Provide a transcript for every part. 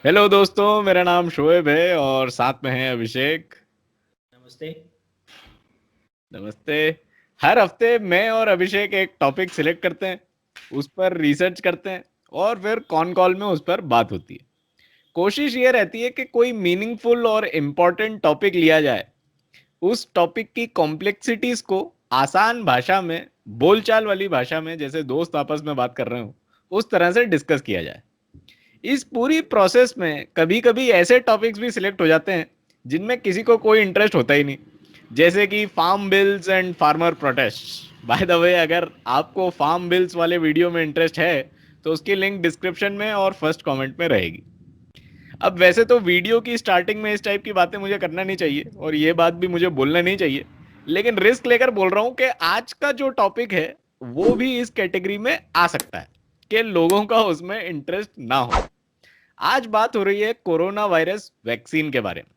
Hello दोस्तों, मेरा नाम शोएब है और साथ में है अभिषेक। नमस्ते। नमस्ते। हर हफ्ते मैं और अभिषेक एक टॉपिक सिलेक्ट करते हैं, उस पर रिसर्च करते हैं और फिर कॉन कॉल में उस पर बात होती है। कोशिश ये रहती है कि कोई मीनिंगफुल और इम्पोर्टेंट टॉपिक लिया जाए, उस टॉपिक की कॉम्प्लेक्सिटीज को आसान भाषा में, बोलचाल वाली भाषा में, जैसे दोस्त आपस में बात कर रहे हो उस तरह से डिस्कस किया जाए। इस पूरी प्रोसेस में कभी कभी ऐसे टॉपिक्स भी सिलेक्ट हो जाते हैं जिनमें किसी को कोई इंटरेस्ट होता ही नहीं, जैसे कि farm bills and farmer protest. By the way, अगर आपको फार्म बिल्स वाले वीडियो में इंटरेस्ट है तो उसकी लिंक डिस्क्रिप्शन में और फर्स्ट कमेंट में रहेगी। अब वैसे तो वीडियो की स्टार्टिंग में इस टाइप की बातें मुझे करना नहीं चाहिए और ये बात भी मुझे बोलना नहीं चाहिए, लेकिन रिस्क लेकर बोल रहा हूं कि आज का जो टॉपिक है वो भी इस कैटेगरी में आ सकता है कि लोगों का उसमें इंटरेस्ट ना हो। आज बात हो रही है कोरोना वायरस वैक्सीन के बारे में।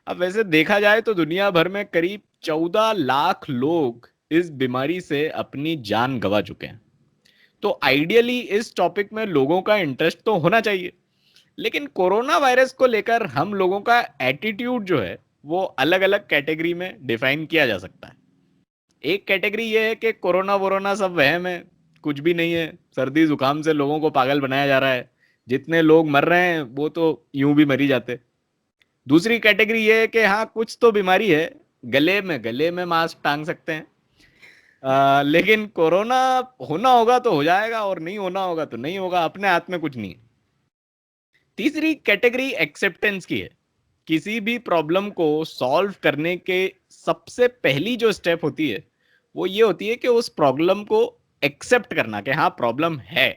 अब वैसे देखा जाए तो दुनिया भर में करीब 14 लाख लोग इस बीमारी से अपनी जान गंवा चुके हैं। तो आइडियली इस टॉपिक में लोगों का इंटरेस्ट तो होना चाहिए, लेकिन कोरोना वायरस को लेकर हम लोगों का एटीट्यूड जो है वो अलग अलग कैटेगरी में डिफाइन किया जा सकता है। एक कैटेगरी ये है कि कोरोना वोरोना सब वहम है, कुछ भी नहीं है, सर्दी जुकाम से लोगों को पागल बनाया जा रहा है, जितने लोग मर रहे हैं वो तो यूं भी मरी जाते। दूसरी कैटेगरी ये है कि हाँ, कुछ तो बीमारी है, गले में मास्क टांग सकते हैं, लेकिन कोरोना होना होगा तो हो जाएगा और नहीं होना होगा तो नहीं होगा, अपने हाथ में कुछ नहीं है। तीसरी कैटेगरी एक्सेप्टेंस की है। किसी भी प्रॉब्लम को सॉल्व करने के सबसे पहली जो स्टेप होती है वो ये होती है कि उस प्रॉब्लम को एक्सेप्ट करना कि हाँ, प्रॉब्लम है।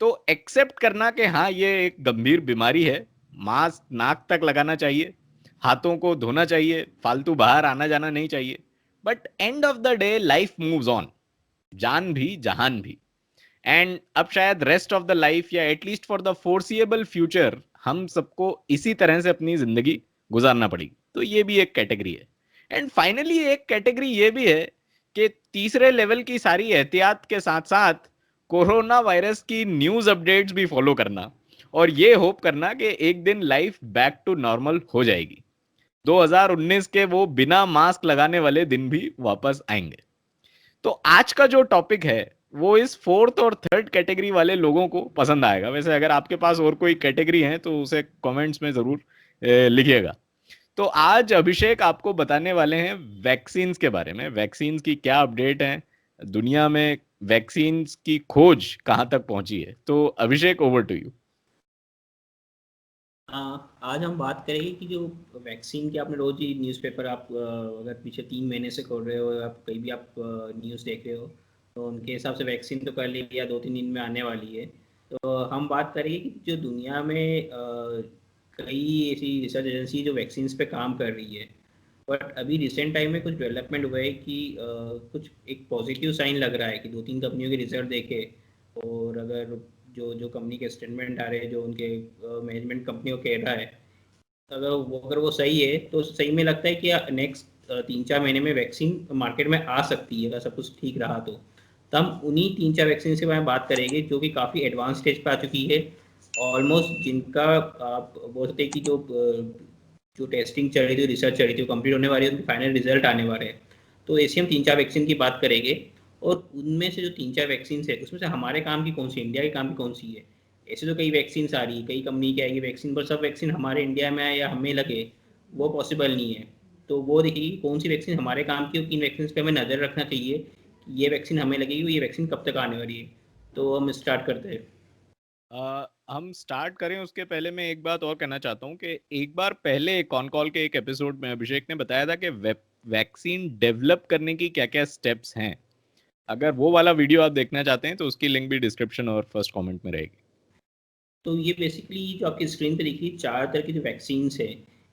तो एक्सेप्ट करना कि हाँ, ये एक गंभीर बीमारी है, मास्क नाक तक लगाना चाहिए, हाथों को धोना चाहिए, फालतू बाहर आना जाना नहीं चाहिए। But end of the day life moves on, जान भी जहान भी। एंड अब शायद रेस्ट ऑफ द लाइफ या at least for the foreseeable future हम सबको इसी तरह से अपनी जिंदगी गुजारना पड़ेगी। तो ये भी एक कैटेगरी है। एंड फाइनली एक कैटेगरी ये भी है कि तीसरे लेवल की सारी एहतियात के साथ साथ कोरोना वायरस की न्यूज अपडेट्स भी फॉलो करना और ये होप करना कि एक दिन लाइफ बैक टू नॉर्मल हो जाएगी, 2019 के वो बिना मास्क लगाने वाले दिन भी वापस आएंगे। तो आज का जो टॉपिक है वो इस फोर्थ और थर्ड कैटेगरी वाले लोगों को पसंद आएगा। वैसे अगर आपके पास और कोई कैटेगरी है तो उसे कमेंट्स में जरूर लिखिएगा। तो आज अभिषेक आपको बताने वाले हैं वैक्सीन्स के बारे में, वैक्सीन्स की क्या अपडेट है, दुनिया में वैक्सीन्स की खोज कहाँ तक पहुंची है। तो अभिषेक, ओवर टू यू। आज हम बात करेंगे कि जो वैक्सीन की आपने रोज ही न्यूज़पेपर आप अगर पीछे 3 महीने से खोल रहे हो, आप कहीं भी आप न्यूज़ देख रहे हो, तो उनके हिसाब से वैक्सीन तो कर ली या 2-3 दिन में आने वाली है। तो हम बात करेंगे कि जो दुनिया में कई ऐसी रिसर्च एजेंसी जो वैक्सीन्स पे काम कर रही है, बट अभी रिसेंट टाइम में कुछ डेवलपमेंट हुआ है कि कुछ एक पॉजिटिव साइन लग रहा है कि 2-3 कंपनियों के रिजल्ट देखे, और अगर जो जो कंपनी के स्टेटमेंट आ रहे हैं, जो उनके मैनेजमेंट कंपनी को कह रहा है, अगर वो सही है तो सही में लगता है कि नेक्स्ट 3-4 महीने में वैक्सीन मार्केट में आ सकती है, अगर सब कुछ ठीक रहा तो। हम उन्हीं 3-4 वैक्सीन के बारे में बात करेंगे जो कि काफ़ी एडवांस स्टेज पे आ चुकी है, ऑलमोस्ट जिनका आप बोल सकते हैं कि जो टेस्टिंग चल रही थी, रिसर्च चल रही थी, वो कंप्लीट होने वाली है, उनके फाइनल रिजल्ट आने वाले हैं। तो ऐसे हम 3-4 वैक्सीन की बात करेंगे, और उनमें से जो 3-4 वैक्सीन है उसमें से हमारे काम की कौन सी, इंडिया के काम की कौन सी है। ऐसे तो कई वैक्सीन आ रही है, कई कंपनी की आएगी वैक्सीन, पर सब वैक्सीन हमारे इंडिया में आए या हमें लगे, वो पॉसिबल नहीं है। तो वो देखिए कि कौन सी वैक्सीन हमारे काम की और किन वैक्सीन पे हमें नज़र रखना चाहिए कि ये वैक्सीन हमें लगेगी, ये वैक्सीन कब तक आने वाली है। तो हम स्टार्ट करते हैं। हम स्टार्ट करें उसके पहले मैं एक बात और कहना चाहता हूँ कि एक बार पहले कॉन कॉल के एक एपिसोड में अभिषेक ने बताया था कि वैक्सीन डेवलप करने की क्या क्या स्टेप्स हैं। अगर वो वाला वीडियो आप देखना चाहते हैं तो उसकी लिंक भी डिस्क्रिप्शन और फर्स्ट कमेंट में रहेगी। तो ये बेसिकली जो आपकी स्क्रीन पे दिखी 4 तरह की जो वैक्सीन्स है,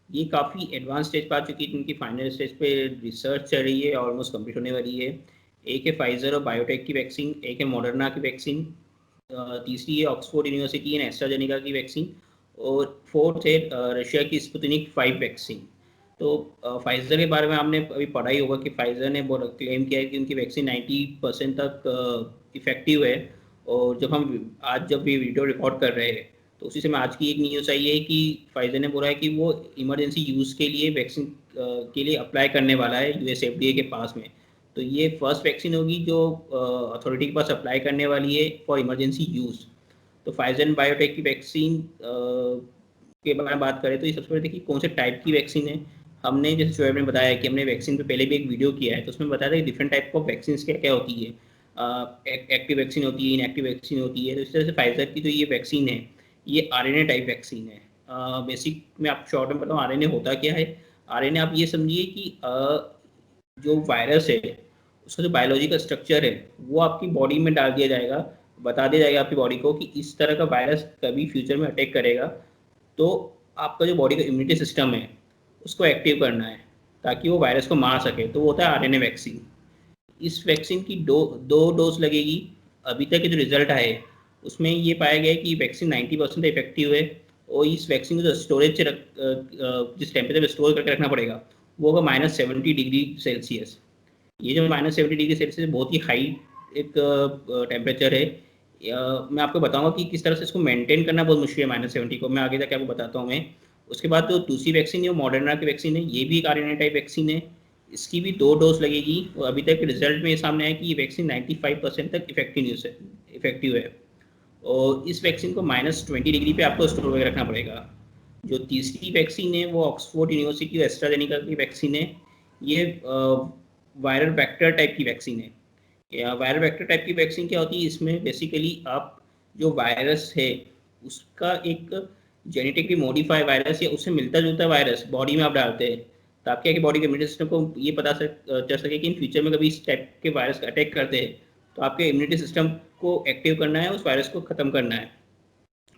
ये काफ़ी एडवांस स्टेज पे आ चुकी है, इनकी फाइनल स्टेज पे रिसर्च चल रही है, ऑलमोस्ट कंप्लीट होने वाली है। एक है फाइजर और बायोटेक की वैक्सीन, एक है मॉडर्ना की वैक्सीन, तीसरी है ऑक्सफोर्ड यूनिवर्सिटी एंड एस्ट्राजेनेका की वैक्सीन, और फोर्थ है रशिया की स्पुतनिक 5 वैक्सीन। तो फाइजर के बारे में आपने अभी पढ़ा ही होगा कि फाइजर ने बहुत क्लेम किया है कि उनकी वैक्सीन 90% तक इफेक्टिव है। और जब हम आज जब भी वीडियो रिकॉर्ड कर रहे हैं, तो उसी से मैं आज की एक न्यूज़ आई है कि फाइजर ने बोला है कि वो इमरजेंसी यूज़ के लिए वैक्सीन के लिए अप्लाई करने वाला है यूएस एफडीए के पास में। तो ये फर्स्ट वैक्सीन होगी जो अथॉरिटी के पास अप्लाई करने वाली है फॉर इमरजेंसी यूज़। तो फाइजर एंड बायोटेक की वैक्सीन के बारे में बात करें तो ये सबसे पहले देखिए कौन से टाइप की वैक्सीन है। हमने जैसे शोएब ने बताया कि हमने वैक्सीन पे पहले भी एक वीडियो किया है, तो उसमें बताया था कि डिफरेंट टाइप ऑफ वैक्सीन क्या क्या होती है। एक्टिव वैक्सीन होती है, इनएक्टिव वैक्सीन होती है। तो इस तरह से फाइजर की जो ये वैक्सीन है ये आरएनए टाइप वैक्सीन है। बेसिक में आप शॉर्ट में बताऊँ आरएनए होता क्या है। आरएनए आप ये समझिए कि जो वायरस है उसका जो बायोलॉजिकल स्ट्रक्चर है वो आपकी बॉडी में डाल दिया जाएगा, बता दिया जाएगा आपकी बॉडी को कि इस तरह का वायरस कभी फ्यूचर में अटैक करेगा, तो आपका जो बॉडी का इम्यूनिटी सिस्टम है उसको एक्टिव करना है ताकि वो वायरस को मार सके। तो वो होता है आरएनए वैक्सीन। इस वैक्सीन की दो डोज लगेगी। अभी तक के जो रिजल्ट आए उसमें ये पाया गया है कि वैक्सीन 90% इफेक्टिव है। और इस वैक्सीन को जो स्टोरेज से जिस टेम्परेचर पर स्टोर करके रखना पड़ेगा वो होगा -70 डिग्री सेल्सियस। ये जो -70 डिग्री सेल्सियस बहुत ही हाई एक टेम्परेचर है। मैं आपको बताऊंगा कि किस तरह से इसको मेंटेन करना बहुत मुश्किल है -70 को, मैं आगे जाके आपको बताता हूँ मैं। उसके बाद जो दूसरी वैक्सीन है वो मॉडर्ना की वैक्सीन है, ये भी एक आरएनए टाइप वैक्सीन है। इसकी भी 2 डोज लगेगी और अभी तक के रिजल्ट में ये सामने आया कि ये वैक्सीन 95% तक इफेक्टिव है। और इस वैक्सीन को -20 डिग्री पे आपको स्टोर करके रखना पड़ेगा। जो तीसरी वैक्सीन है वो ऑक्सफोर्ड यूनिवर्सिटी और एस्ट्राजेनिका की वैक्सीन है। ये वायरल वेक्टर टाइप की वैक्सीन है। या वायरल वेक्टर टाइप की वैक्सीन क्या होती है, इसमें बेसिकली आप जो वायरस है उसका एक जेनेटिकली मॉडिफाई वायरस या उससे मिलता जुलता वायरस बॉडी में आप डालते हैं ताकि आपकी बॉडी के इम्यूनिटी सिस्टम को ये पता चल सके कि इन फ्यूचर में कभी इस टाइप के वायरस अटैक करते हैं तो आपके इम्यूनिटी सिस्टम को एक्टिव करना है, उस वायरस को ख़त्म करना है।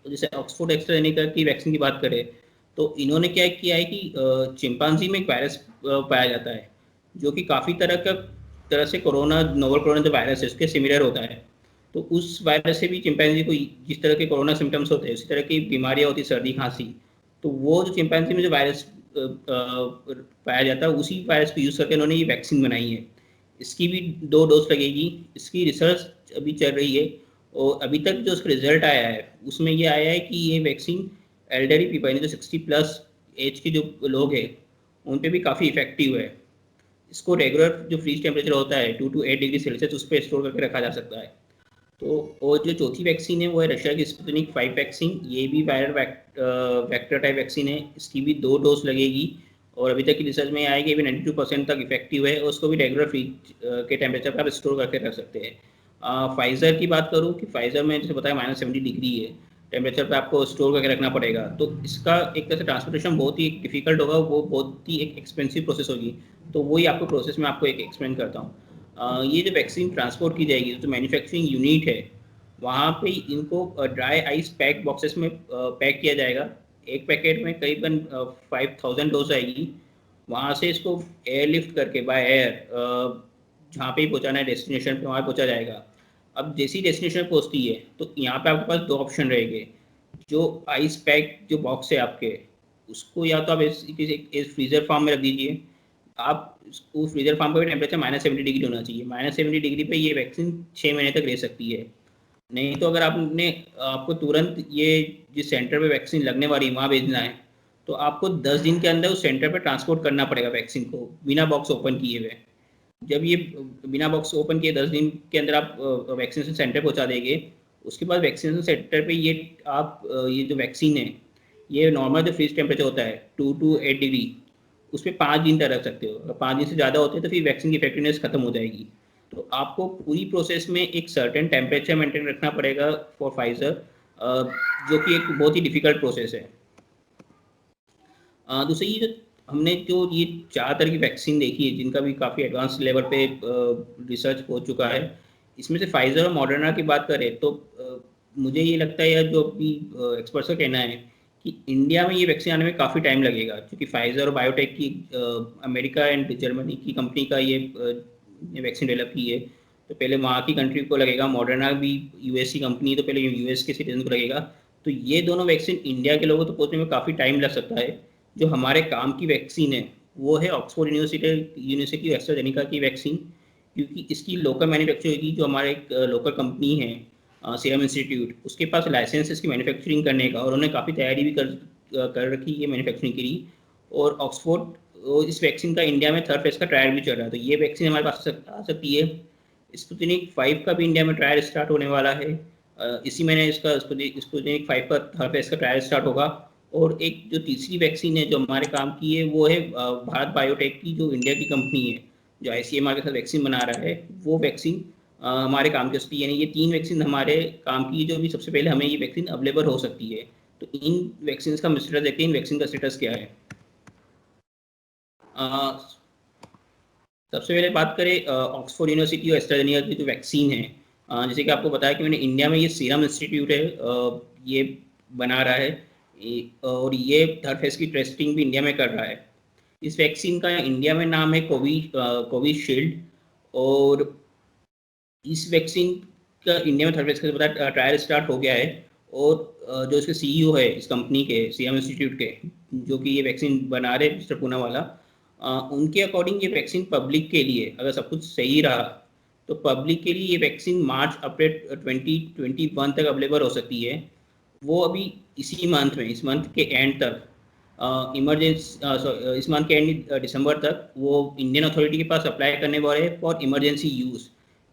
तो जैसे ऑक्सफोर्ड एस्ट्राजेनेका की वैक्सीन की बात करें तो इन्होंने क्या किया है कि चिंपांजी में एक वायरस पाया जाता है जो कि काफ़ी तरह से कोरोना नोवल कोरोना जो वायरस है उसके सिमिलर होता है। तो उस वायरस से भी चिंपैंजी को जिस तरह के कोरोना सिम्टम्स होते हैं उसी तरह की बीमारियां होती, सर्दी खांसी, तो वो जो चिंपैंजी में जो वायरस पाया जाता है उसी वायरस को यूज़ करके उन्होंने ये वैक्सीन बनाई है। इसकी भी 2 डोज लगेगी। इसकी रिसर्च अभी चल रही है और अभी तक जो उसका रिजल्ट आया है उसमें ये आया है कि ये वैक्सीन एल्डरली पीपल यानी जो 60+ एज के जो लोग हैं उन पे भी काफ़ी इफेक्टिव है। इसको रेगुलर जो फ्रीज टेम्परेचर होता है 2 to 8 डिग्री सेल्सियस उस पर स्टोर करके रखा जा सकता है। तो और जो चौथी वैक्सीन है वो है रशिया की स्पुतनिक 5 वैक्सीन। ये भी वायरल वेक्टर टाइप वैक्सीन है। इसकी भी 2 डोज लगेगी और अभी तक की रिसर्च में आएगी भी 92% तक इफेक्टिव है और उसको भी रेगुलर फ्रीज के टेम्परेचर पर आप स्टोर करके रख सकते हैं। फाइज़र की बात करूँ कि फाइज़र में जैसे बताया -70 डिग्री है टेम्परेचर पे आपको स्टोर करके रखना पड़ेगा, तो इसका एक तरह से ट्रांसपोर्टेशन बहुत ही डिफिकल्ट होगा, वो बहुत ही एक एक्सपेंसिव प्रोसेस होगी। तो वही आपको प्रोसेस में आपको एक एक्सप्लेन करता हूँ। ये जो वैक्सीन ट्रांसपोर्ट की जाएगी जो मैन्युफैक्चरिंग यूनिट है वहाँ पे इनको ड्राई आइस पैक बॉक्सेस में पैक किया जाएगा। एक पैकेट में करीबन 5000 डोज आएगी। वहाँ से इसको एयरलिफ्ट करके बाय एयर जहाँ पे ही पहुँचाना है डेस्टिनेशन पे वहाँ पहुँचा जाएगा। अब जैसी डेस्टिनेशन पहुँचती है तो यहाँ पे आपके पास 2 ऑप्शन रहेंगे। जो आइस पैक जो बॉक्स है आपके उसको या तो आप इस फ्रीज़र फार्म में रख दीजिए। आप उस फ्रीज़र फार्म का भी टेम्परेचर -70 डिग्री होना चाहिए। -70 डिग्री पे ये वैक्सीन 6 महीने तक रह सकती है। नहीं तो अगर आपको तुरंत ये जिस सेंटर पे वैक्सीन लगने वाली है वहाँ भेजना है तो आपको 10 दिन के अंदर उस सेंटर पे ट्रांसपोर्ट करना पड़ेगा वैक्सीन को बिना बॉक्स ओपन किए हुए। जब ये बिना बॉक्स ओपन किए 10 दिन के अंदर आप वैक्सीनेशन सेंटर पहुँचा देंगे, उसके बाद वैक्सीनेशन सेंटर पे ये जो वैक्सीन है ये नॉर्मल जो फ्रीज टेम्परेचर होता है 2 to 8 डिग्री उस पर 5 दिन तक रख सकते हो। अगर 5 दिन से ज़्यादा होते हैं तो फिर वैक्सीन की इफेक्टिवनेस खत्म हो जाएगी। तो आपको पूरी प्रोसेस में एक सर्टेन टेम्परेचर मेंटेन रखना पड़ेगा फॉर फाइजर, जो कि एक बहुत ही डिफिकल्ट प्रोसेस है। दूसरी ये जो हमने ये 4 तरह की वैक्सीन देखी है जिनका भी काफ़ी एडवांस लेवल पे रिसर्च हो चुका है। इसमें से फाइजर और मॉडर्ना की बात करें तो मुझे ये लगता है या जो अभी एक्सपर्ट्स का कहना है कि इंडिया में ये वैक्सीन आने में काफ़ी टाइम लगेगा क्योंकि फाइजर और बायोटेक की अमेरिका एंड जर्मनी की कंपनी का ये वैक्सीन डेवलप की है। तो पहले वहाँ की कंट्री को लगेगा। मॉडर्ना भी यूएस की कंपनी, तो पहले यूएस के सिटीजन को लगेगा। तो ये दोनों वैक्सीन इंडिया के लोगों को पहुँचने में काफ़ी टाइम लग सकता है। जो हमारे काम की वैक्सीन है वो है ऑक्सफोर्ड यूनिवर्सिटी एस्ट्राजेनेका की वैक्सीन, क्योंकि इसकी लोकल मैन्युफैक्चर होगी। जो हमारे एक लोकल कंपनी है सीरम इंस्टीट्यूट, उसके पास लाइसेंस है इसकी मैन्युफैक्चरिंग करने का, और उन्होंने काफ़ी तैयारी भी कर रखी है मैन्युफैक्चरिंग के लिए। और ऑक्सफोर्ड, इस वैक्सीन का इंडिया में थर्ड फेज का ट्रायल भी चल रहा है, तो ये वैक्सीन हमारे पास आ सकती है। स्पुतनिक 5 का भी इंडिया में ट्रायल स्टार्ट होने वाला है। इसी महीने इसका स्पुतनिक 5 का थर्ड फेज का ट्रायल स्टार्ट होगा। और एक जो तीसरी वैक्सीन है जो हमारे काम की है, वो है भारत बायोटेक की, जो इंडिया की कंपनी है, जो आईसीएमआर के साथ वैक्सीन बना रहा है। वो वैक्सीन हमारे काम की हो सकती है। यानी ये 3 वैक्सीन हमारे काम की, जो भी सबसे पहले हमें ये वैक्सीन अवेलेबल हो सकती है। तो इन वैक्सीन का स्टेटस देखते हैं, इन वैक्सीन का स्टेटस क्या है। सबसे पहले बात करें ऑक्सफोर्ड यूनिवर्सिटी और एस्ट्राजेनेका की जो वैक्सीन है, जैसे कि आपको बताया कि मैंने इंडिया में ये सीरम इंस्टीट्यूट है, ये बना रहा है, और ये थर्ड फेज की टेस्टिंग भी इंडिया में कर रहा है। इस वैक्सीन का इंडिया में नाम है कोविशील्ड। और इस वैक्सीन का इंडिया में थर्ड फेज का बताया ट्रायल स्टार्ट हो गया है। और जो इसके सीईओ है इस कंपनी के, सीरम इंस्टीट्यूट के, जो कि ये वैक्सीन बना रहे मिस्टर पूनावाला, उनके अकॉर्डिंग ये वैक्सीन पब्लिक के लिए, अगर सब कुछ सही रहा, तो पब्लिक के लिए ये वैक्सीन मार्च अप्रैल 2021 तक अवेलेबल हो सकती है। वो अभी इसी मंथ में, इस मंथ के एंड तक, इस मंथ के एंड दिसंबर तक वो इंडियन अथॉरिटी के पास अप्लाई करने वाले हैं फॉर इमरजेंसी यूज़।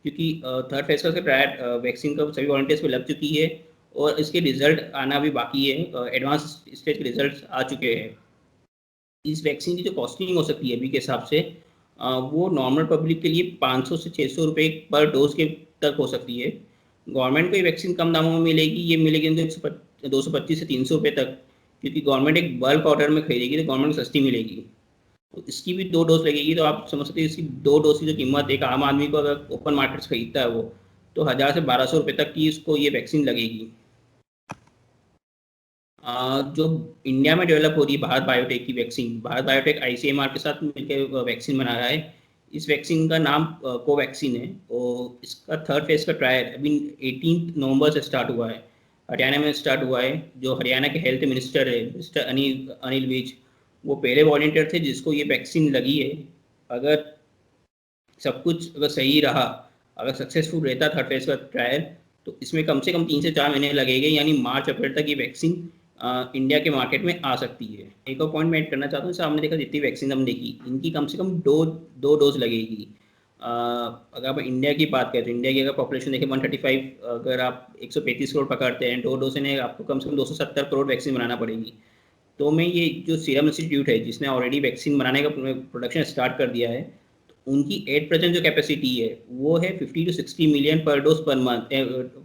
क्योंकि थर्ड फेज का ट्रायल वैक्सीन का सभी वॉलंटियर्स पे लग चुकी है, और इसके रिजल्ट आना भी बाकी है। एडवांस स्टेज के रिजल्ट आ चुके हैं। इस वैक्सीन की जो कॉस्टिंग हो सकती है अभी के हिसाब से, वो नॉर्मल पब्लिक के लिए 500 से 600 रुपये पर डोज के तक हो सकती है। गवर्नमेंट को ये वैक्सीन कम दामों में मिलेगी, ये मिलेगी 225 से 300 रुपये तक, क्योंकि गवर्नमेंट एक बल्क ऑर्डर में खरीदेगी, तो गवर्नमेंट को सस्ती मिलेगी। तो इसकी भी 2 डोज लगेगी, तो आप समझ सकते हैं इसकी 2 डोज की जो कीमत एक आम आदमी को अगर ओपन मार्केट से खरीदता है वो, तो 1000 से 1200 रुपये तक की इसको ये वैक्सीन लगेगी। जो इंडिया में डेवलप हो रही है भारत बायोटेक की वैक्सीन, भारत बायोटेक आईसीएमआर के साथ मिलकर वैक्सीन बना रहा है। इस वैक्सीन का नाम कोवैक्सीन है, और इसका थर्ड फेज का ट्रायल अभी 18 नवंबर से स्टार्ट हुआ है। हरियाणा में स्टार्ट हुआ है। जो हरियाणा के हेल्थ मिनिस्टर है मिस्टर अनिल विज, वो पहले वॉलंटियर थे जिसको ये वैक्सीन लगी है। अगर सब कुछ अगर सही रहा, अगर सक्सेसफुल रहता थर्ड फेज का ट्रायल, तो इसमें कम से कम 3 से 4 महीने लगेंगे, यानी मार्च अप्रैल तक ये वैक्सीन इंडिया के मार्केट में आ सकती है। एक और पॉइंट मैं ऐड करना चाहता हूँ, जैसे आपने देखा जितनी वैक्सीन हमने देखी, इनकी कम से कम दो डोज लगेगी। अगर आप इंडिया की बात करें, तो इंडिया की अगर पॉपुलेशन देखें 135, अगर आप 135 करोड़ पकड़ते हैं, 2 डोज ने आपको कम से कम 270 करोड़ वैक्सीन बनाना पड़ेगी। तो मैं ये जो सीरम इंस्टीट्यूट है जिसने ऑलरेडी वैक्सीन बनाने का प्रोडक्शन स्टार्ट कर दिया है, उनकी एट प्रेजेंट जो कैपेसिटी है वो है 50 to 60 मिलियन पर dose per month,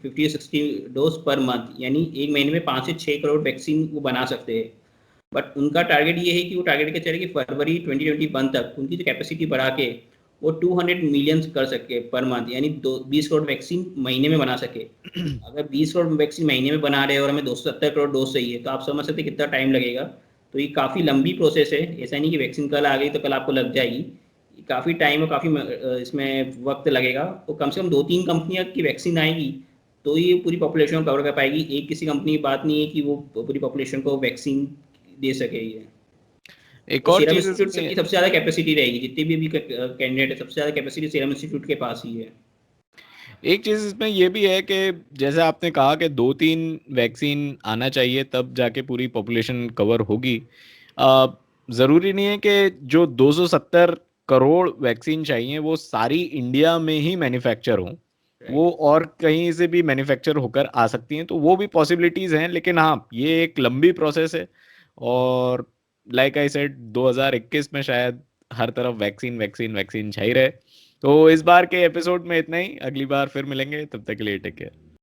50 to 60 dose per month, यानी एक महीने में 5 से 6 करोड़ वैक्सीन वो बना सकते हैं। बट उनका टारगेट ये है कि वो टारगेट क्या चले कि फरवरी 2021 तक उनकी जो कैपेसिटी बढ़ा के वो 200 मिलियन कर सके पर मंथ, यानी 20 करोड़ वैक्सीन महीने में बना सके। अगर 20 करोड़ वैक्सीन महीने में बना रहे हैं और हमें 270 करोड़ डोज चाहिए, तो आप समझ सकते हैं कितना टाइम लगेगा। तो ये काफ़ी लंबी प्रोसेस है, ऐसा नहीं कि वैक्सीन कल आ गई तो कल आपको लग जाएगी। काफ़ी टाइम और काफ़ी इसमें वक्त लगेगा। तो कम से कम 2-3 कंपनियां की वैक्सीन आएगी, तो ये पूरी पॉपुलेशन को कवर कर पाएगी। एक किसी कंपनी की बात नहीं है कि वो पूरी पॉपुलेशन को वैक्सीन दे सके। ये एक तो और सीरम चीज इंस्टीट्यूट इसमें, की सबसे ज़्यादा कैपेसिटी रहेगी, जितने भी अभी कैंडिडेट है सबसे ज़्यादा कैपेसिटी सीरम इंस्टीट्यूट के पास ही है। एक चीज इसमें ये भी है कि जैसे आपने कहा कि 2-3 वैक्सीन आना चाहिए तब जाके पूरी पॉपुलेशन कवर होगी। आ, जरूरी नहीं है कि जो 270 करोड़ वैक्सीन चाहिए वो सारी इंडिया में ही मैन्युफैक्चर हो, वो राइट। और कहीं से भी मैन्युफैक्चर होकर आ सकती हैं, तो वो भी पॉसिबिलिटीज हैं। लेकिन हाँ, ये एक लंबी प्रोसेस है, और लाइक आई सेड 2021 में शायद हर तरफ वैक्सीन वैक्सीन वैक्सीन छाई रहे। तो इस बार के एपिसोड में इतना ही, अगली बार फिर मिलेंगे, तब तक के लिए टेक केयर।